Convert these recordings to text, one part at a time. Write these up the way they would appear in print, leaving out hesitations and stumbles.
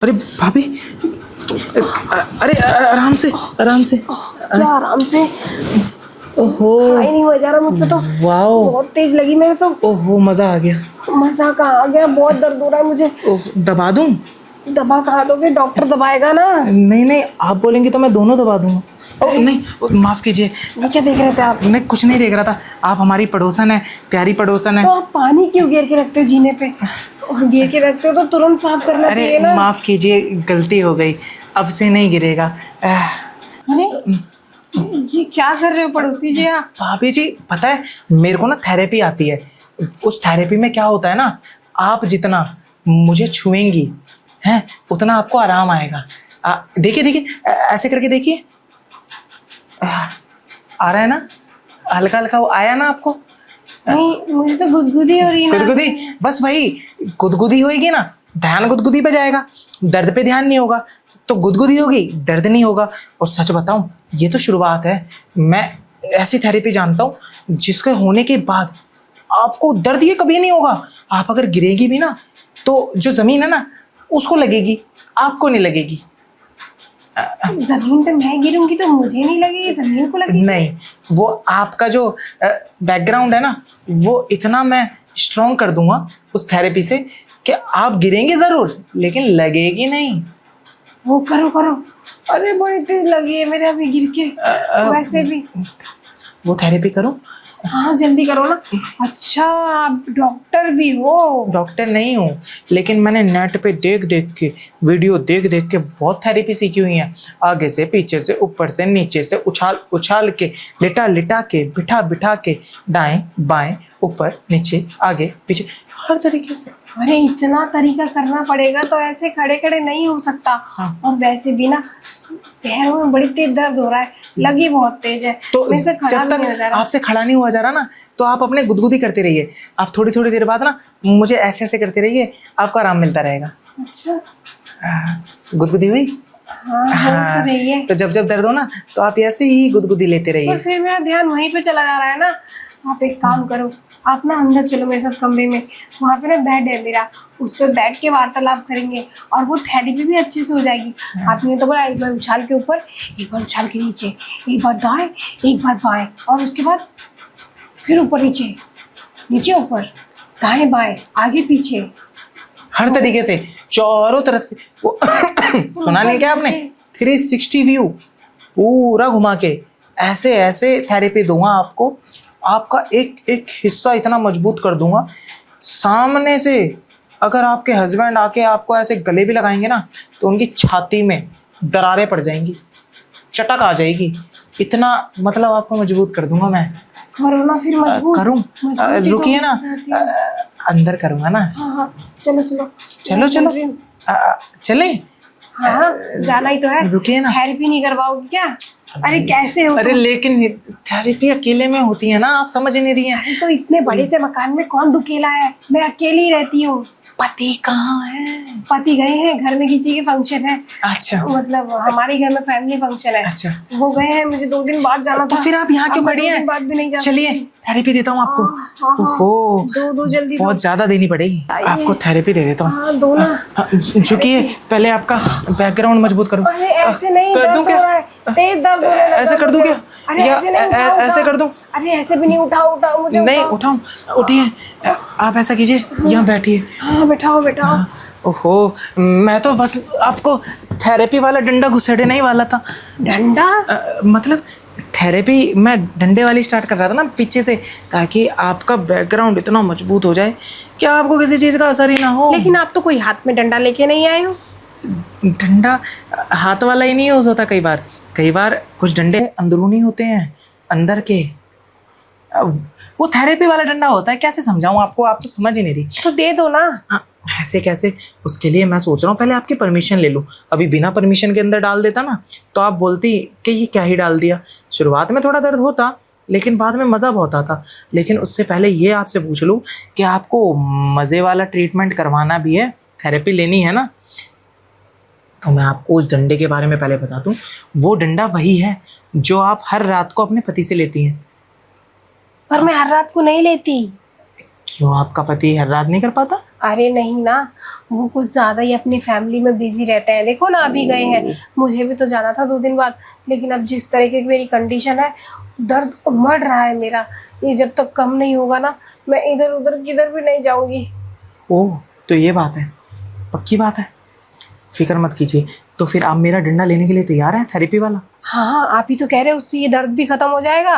अरे भाभी, अरे आराम से आराम से। क्या आराम से? ओहो, खड़ा नहीं हुआ जा रहा मुझसे तो। वाओ, बहुत तेज लगी मेरे तो। ओहो मजा आ गया। मजा कहाँ आ गया, बहुत दर्द हो रहा है मुझे। ओह, दबा दूं? दबा कहाँ दोगे, डॉक्टर दबाएगा ना। नहीं नहीं, आप बोलेंगे तो मैं दोनों दबा दूंगा। ओह नहीं, माफ कीजिए। ये क्या देख रहे थे आप? मैं कुछ नहीं देख रहा था, आप हमारी पड़ोसन है, प्यारी पड़ोसन है। तो आप पानी क्यों गिर के रखते हो जीने पे? और गिर के रखते हो तो तुरंत साफ करना चाहिए अरे ना। माफ कीजिए, गलती हो गई, अब से नहीं गिरेगा। अरे ये क्या कर रहे हो पड़ोसी जी आप? भाभी जी, पता है मेरे को ना थेरेपी आती है। उस थेरेपी में क्या होता है ना, आप जितना मुझे छुएंगी हैं उतना आपको आराम आएगा। देखिए देखिए, ऐसे करके देखिए, आ रहा है ना, हल्का हल्का वो आया ना आपको? नहीं, मुझे तो गुदगुदी हो रही है ना। गुदगुदी, बस वही गुदगुदी होएगी ना, ध्यान गुदगुदी पे जाएगा, दर्द पे ध्यान नहीं होगा। तो गुदगुदी होगी, दर्द नहीं होगा। और सच बताऊं, ये तो शुरुआत है। मैं ऐसी थेरेपी जानता हूँ जिसके होने के बाद आपको दर्द ये कभी नहीं होगा। आप अगर गिरेगी भी ना तो जो जमीन है ना उसको लगेगी, आपको नहीं लगेगी। जमीन पे मैं गिरूंगी तो मुझे नहीं लगेगी, जमीन को लगेगी। नहीं, वो आपका जो बैकग्राउंड है ना, वो इतना मैं स्ट्रॉन्ग कर दूंगा उस थेरेपी से कि आप गिरेंगे जरूर लेकिन लगेगी नहीं। वो करो करो। अरे बड़ी तेज लगी है मेरे अभी गिर के। वैसे भी वो थेरेपी करूं? हाँ जल्दी करो ना। अच्छा, आप डॉक्टर भी हो? डॉक्टर नहीं हूँ, लेकिन मैंने नेट पे देख देख के, वीडियो देख देख के बहुत थेरेपी सीखी हुई है। आगे से, पीछे से, ऊपर से, नीचे से, उछाल उछाल के, लिटा लिटा के, बिठा बिठा के, दाएं बाएं, ऊपर नीचे, आगे पीछे, हर तरीके से। अरे इतना तरीका करना पड़ेगा तो ऐसे खड़े खड़े नहीं हो सकता। हाँ। और वैसे भी ना पैरों में बड़ी तेज दर्द हो रहा है, लगी बहुत तेज है। तो मेरे से खड़ा जब भी नहीं हो जा तक रहा। आपसे खड़ा नहीं हुआ जा रहा ना, तो आप अपने गुदगुदी करते रहिए। आप थोड़ी थोड़ी देर बाद ना मुझे ऐसे ऐसे करते रहिए, आपको आराम मिलता रहेगा। अच्छा, गुदगुदी हुई? हाँ हो तो रही है। तो जब जब दर्द हो ना तो आप ऐसे ही गुदगुदी लेते पर रहिए। फिर मेरा ध्यान वहीं पे चला जा रहा है ना। आप एक काम करो, आप ना अंदर चलो मेरे साथ कमरे में। वहाँ पे ना बेड है मेरा, उस पर बैठ के वार्तालाप करेंगे और वो थेरेपी भी अच्छे से हो जाएगी। आपने तो बोला एक बार उछाल के ऊपर, एक बार उछाल के नीचे, एक बार दाएं, एक बार बाएं, और उसके बाद फिर ऊपर नीचे, नीचे ऊपर, दाएं बाएं, आगे पीछे, हर तरीके से, चारों तरफ से। वो सुना नहीं क्या आपने? 360 व्यू पूरा घुमा के ऐसे ऐसे थेरेपी दूंगा आपको। आपका एक एक हिस्सा इतना मजबूत कर दूंगा, सामने से अगर आपके हस्बैंड आके आपको ऐसे गले भी लगाएंगे ना तो उनकी छाती में दरारें पड़ जाएंगी, चटक आ जाएगी। इतना मतलब आपको मजबूत कर दूंगा मैं। करो ना फिर मजबूत। करूं? मजबूती तो रुकिए ना, हो जाती है। अंदर करूंगा ना। हाँ हाँ चलो चलो। चलो मैं चलो, बोल रही हूँ। चले। हाँ जाना ही तो है। रुकिए ना। थेरेपी नहीं करवाओगी क्या? अरे कैसे हो अरे तुम? लेकिन थेरेपी अकेले में होती है ना, आप समझ नहीं रही हैं। अरे तो इतने बड़े से मकान में कौन दुकेला है? मैं अकेली ही रहती हूँ। पति कहाँ है? पति गए हैं, घर में किसी के फंक्शन है। अच्छा मतलब हमारे घर में फैमिली फंक्शन है। अच्छा, वो गए हैं, मुझे 2 दिन बाद जाना तो था। फिर आप यहाँ क्यों अब मैं खड़ी 2 हैं? दिन बाद भी नहीं जा चलिए सकती। थेरेपी देता हूँ आपको। हाँ, हाँ, ओहो, दो जल्दी दो। बहुत ज्यादा देनी पड़ेगी आपको, थेरेपी दे देता हूँ। हाँ दो ना। झुकिए, पहले आपका बैकग्राउंड मजबूत करूँ। अरे ऐसे नहीं, कर दर्द दूं हो क्या? रहा है, तेज दर्द हो रहा है। ऐसे कर दूं क्या? अरे या ऐसे नहीं, उठाओ, ऐसे उठाओ। कर दूं? अरे ऐसे भी नहीं, उठाओ उठाओ मुझे। नहीं उठाऊं? उठिए, आप ऐसा कीजिए, यहाँ बैठिए। हाँ बैठाओ बैठाओ। ओहो, मैं तो बस आपको थेरेपी वाला डंडा घुसेड़े नहीं वाला था। डंडा? मतलब थेरेपी मैं डंडे वाली स्टार्ट कर रहा था ना पीछे से, ताकि आपका बैकग्राउंड इतना मजबूत हो जाए कि आपको किसी चीज़ का असर ही ना हो। लेकिन आप तो कोई हाथ में डंडा लेके नहीं आए हो। डंडा हाथ वाला ही नहीं यूज़ होता। कई बार कुछ डंडे अंदरूनी होते हैं, अंदर के। वो थेरेपी वाला डंडा होता है। कैसे समझाऊं आपको, आप तो समझ ही नहीं रही। तो दे दो ना। ऐसे कैसे? उसके लिए मैं सोच रहा हूँ पहले आपकी परमिशन ले लूँ। अभी बिना परमिशन के अंदर डाल देता ना तो आप बोलती कि ये क्या ही डाल दिया। शुरुआत में थोड़ा दर्द होता लेकिन बाद में मज़ा बहुत आता। लेकिन उससे पहले ये आपसे पूछ लूँ कि आपको मज़े वाला ट्रीटमेंट करवाना भी है, थेरेपी लेनी है ना? तो मैं आपको उस डंडे के बारे में पहले बता दूँ। वो डंडा वही है जो आप हर रात को अपने पति से लेती हैं। पर मैं हर रात को नहीं लेती। क्यों, आपका पति हर रात नहीं कर पाता? अरे नहीं ना, वो कुछ ज़्यादा ही अपनी फैमिली में बिजी रहते हैं। देखो ना अभी गए हैं, मुझे भी तो जाना था 2 दिन बाद, लेकिन अब जिस तरीके की मेरी कंडीशन है, दर्द उमड़ रहा है मेरा। ये जब तक कम नहीं होगा ना, मैं इधर उधर किधर भी नहीं जाऊंगी। ओह, तो ये बात है, पक्की बात है। फिक्र मत कीजिए। तो फिर आप मेरा डंडा लेने के लिए तैयार हैं, थेरेपी वाला? हाँ, आप ही तो कह रहे हो उससे ये दर्द भी खत्म हो जाएगा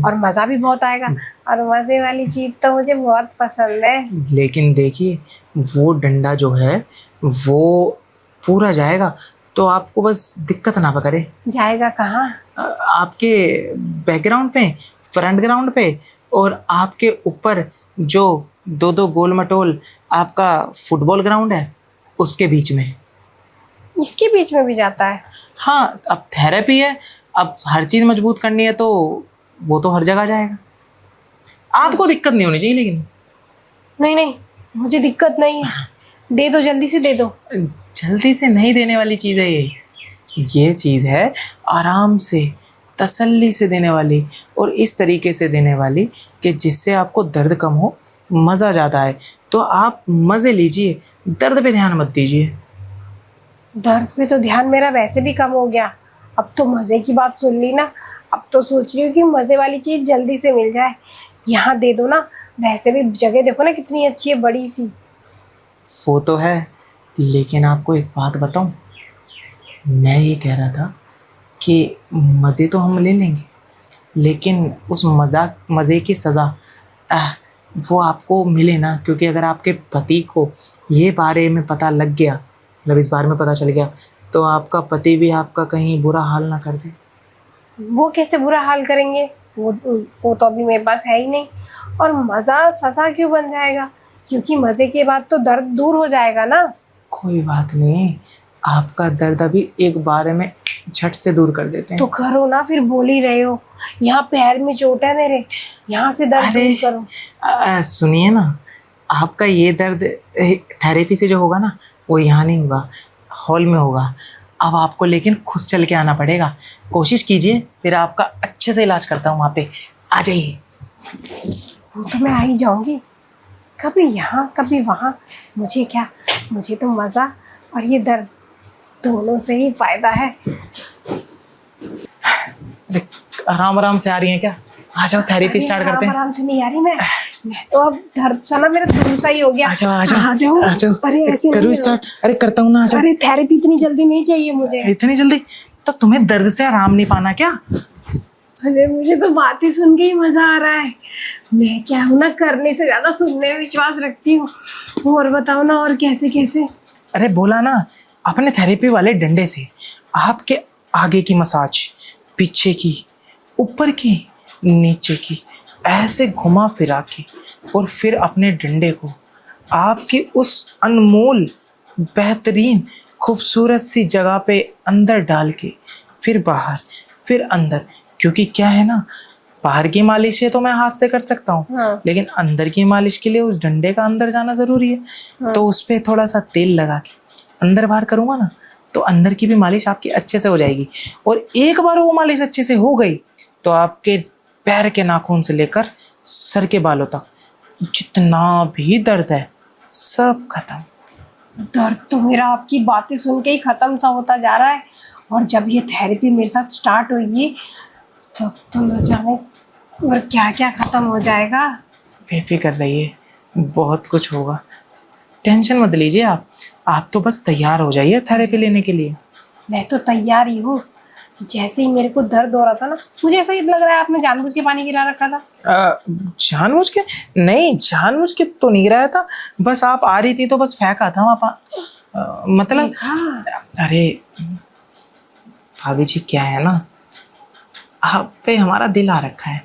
और मज़ा भी बहुत आएगा। और मज़े वाली चीज़ तो मुझे बहुत पसंद है। लेकिन देखिए, वो डंडा जो है वो पूरा जाएगा, तो आपको बस दिक्कत ना करे। जाएगा कहाँ? आपके बैकग्राउंड पे, फ्रंट ग्राउंड पे, और आपके ऊपर जो दो दो गोल मटोल आपका फुटबॉल ग्राउंड है, उसके बीच में। इसके बीच में भी जाता है? हाँ, अब थेरेपी है, अब हर चीज़ मजबूत करनी है तो वो तो हर जगह जाएगा। आपको दिक्कत नहीं होनी चाहिए लेकिन। नहीं नहीं, मुझे दिक्कत नहीं है, दे दो, जल्दी से दे दो। जल्दी से नहीं देने वाली चीज़ है ये चीज़ है आराम से, तसल्ली से देने वाली, और इस तरीके से देने वाली कि जिससे आपको दर्द कम हो, मज़ा ज़्यादा आए। तो आप मज़े लीजिए, दर्द पे ध्यान मत दीजिए। दर्द पे तो ध्यान मेरा वैसे भी कम हो गया, अब तो मज़े की बात सुन ली ना, अब तो सोच रही हूँ कि मज़े वाली चीज़ जल्दी से मिल जाए। यहाँ दे दो ना, वैसे भी जगह देखो ना कितनी अच्छी है, बड़ी सी। वो तो है, लेकिन आपको एक बात बताऊं, मैं ये कह रहा था कि मज़े तो हम ले लेंगे, लेकिन उस मज़े की सज़ा वो आपको मिले ना, क्योंकि अगर आपके पति को ये बारे में पता लग गया, मतलब इस बारे में पता चल गया, तो आपका पति भी आपका कहीं बुरा हाल ना कर दे। वो कैसे बुरा हाल करेंगे? वो तो अभी मेरे पास है ही नहीं। और मज़ा सज़ा क्यों बन जाएगा? क्योंकि मज़े के बाद तो दर्द दूर हो जाएगा ना। कोई बात नहीं, आपका दर्द अभी एक बारे में झट से दूर कर देते हैं। तो करो ना, फिर बोल ही रहे हो। यहाँ पैर में चोट है मेरे, यहाँ से दर्द दूर करो। सुनिए ना, आपका ये दर्द थेरेपी से जो होगा ना, वो यहाँ नहीं होगा, हॉल में होगा। अब आपको लेकिन खुद चल के आना पड़ेगा, कोशिश कीजिए, फिर आपका अच्छे से इलाज करता हूँ वहाँ पे, आ जाइए। वो तो मैं आ ही जाऊंगी, कभी यहाँ कभी वहाँ, मुझे क्या, मुझे तो मज़ा और ये दर्द दोनों से ही फायदा है। अरे आराम आराम से आ रही हैं क्या? आ जाओ, थेरेपी स्टार्ट करते हैं। आराम से नहीं आ रही मैं तो अब दर्द सा ना मेरा दूर सा ही हो गया। आ जाओ आ जाओ आ जाओ। आ जाओ। अरे ऐसे करो नहीं स्टार्ट। अरे करता हूँ ना, आ जाओ। अरे थेरेपी इतनी जल्दी नहीं चाहिए मुझे। इतनी जल्दी? तो तुम्हें दर्द से आराम नहीं पाना क्या? अरे मुझे तो बातें सुन के ही मजा आ रहा है। मैं क्या हूँ ना, करने से ज्यादा सुनने में विश्वास रखती हूँ। और बताओ ना, और कैसे कैसे? अरे बोला ना, अपने थेरेपी वाले डंडे से आपके आगे की मसाज, पीछे की, ऊपर की, नीचे की, ऐसे घुमा फिरा के, और फिर अपने डंडे को आपकी उस अनमोल, बेहतरीन, खूबसूरत सी जगह पे अंदर डाल के, फिर बाहर, फिर अंदर। क्योंकि क्या है ना, बाहर की मालिश है तो मैं हाथ से कर सकता हूँ, हाँ। लेकिन अंदर की मालिश के लिए उस डंडे का अंदर जाना ज़रूरी है। हाँ। तो उस पर थोड़ा सा तेल लगा के अंदर बाहर करूँगा ना, तो अंदर की भी मालिश आपकी अच्छे से हो जाएगी। और एक बार वो मालिश अच्छे से हो गई, तो आपके पैर के नाखून से लेकर सर के बालों तक जितना भी दर्द है, सब खत्म। दर्द तो मेरा आपकी बातें सुन के ही खत्म सा होता जा रहा है। और जब ये थेरेपी मेरे साथ स्टार्ट होगी, तब तो न जाने और क्या क्या खत्म हो जाएगा। बेफिक्र रहिए, बहुत कुछ होगा, टेंशन मत लीजिए। आप तो बस तैयार हो जाइए थेरेपी लेने के लिए। मैं तो तैयार ही हूँ। जैसे ही मेरे को दर्द हो रहा था ना, मुझे ऐसा ही लग रहा है आपने जानबूझ के पानी गिरा रखा था। जानबूझ के नहीं, जानबूझ के तो नहीं गिराया था, बस आप आ रही थी तो बस फेंका था वहाँ मतलब। देखा? अरे भाभी जी, क्या है ना, आप पे हमारा दिल आ रखा है,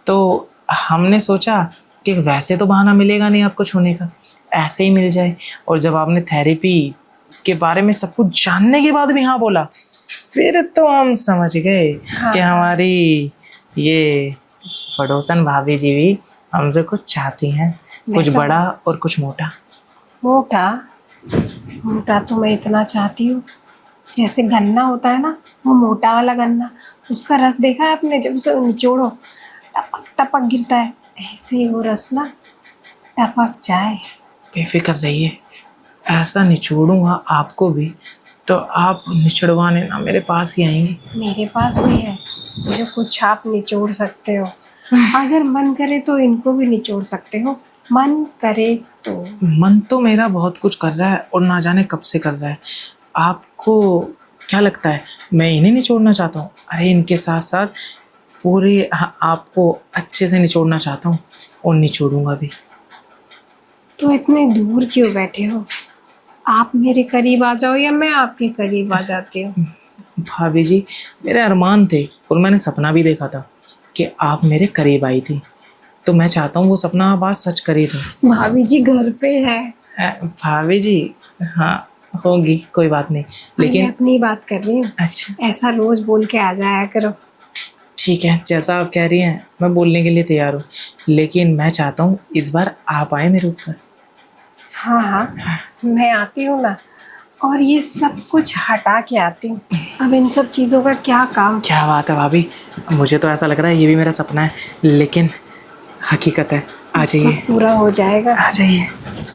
तो हमने सोचा कि वैसे तो बहाना मिलेगा नहीं आपको छूने का, ऐसे ही मिल जाए। और जब आपने थेरेपी के बारे में सब कुछ जानने के बाद भी हाँ बोला, फिर तो हम समझ गए कि हमारी ये पड़ोसन भाभी जी भी हमसे कुछ चाहती हैं, कुछ बड़ा और कुछ मोटा। मोटा? मोटा तो मैं इतना चाहती हूँ, जैसे गन्ना होता है ना, वो मोटा वाला गन्ना, उसका रस देखा है आपने? जब उसे निचोड़ो टपक टपक गिरता है, ऐसे ही वो रस ना टपक जाए। बेफिक्र रहिए, ऐसा निचोड़ूंगा आपको भी तो आप निचड़वाने ना मेरे पास ही आएंगी। मेरे पास भी है जो कुछ आप निचोड़ सकते हो। अगर मन करे तो इनको भी निचोड़ सकते हो, मन करे तो। मन तो मेरा बहुत कुछ कर रहा है और ना जाने कब से कर रहा है। आपको क्या लगता है मैं इन्हें निचोड़ना चाहता हूँ? अरे इनके साथ साथ पूरे आपको अच्छे से निचोड़ना चाहता हूँ और निचोड़ूंगा भी। तो इतने दूर क्यों बैठे हो? आप मेरे करीब आ जाओ या मैं आपके करीब आ जाती हूँ। भाभी जी, मेरे अरमान थे और मैंने सपना भी देखा था कि आप मेरे करीब आई थी, तो मैं चाहता हूँ वो सपना आप आज सच कर ही दो। भाभी जी घर पे है। भाभी जी, हाँ होगी, कोई बात नहीं, मैं लेकिन अपनी बात कर रही हूँ। अच्छा ऐसा रोज बोल के आ जाया करो। ठीक है, जैसा आप कह रही हैं मैं बोलने के लिए तैयार हूँ, लेकिन मैं चाहता हूँ इस बार आप आए मेरे ऊपर। हाँ हाँ, मैं आती हूँ ना, और ये सब कुछ हटा के आती हूँ। अब इन सब चीज़ों का क्या काम। क्या बात है भाभी, मुझे तो ऐसा लग रहा है ये भी मेरा सपना है, लेकिन हकीकत है। आ जाइए, सब पूरा हो जाएगा। आ जाइए।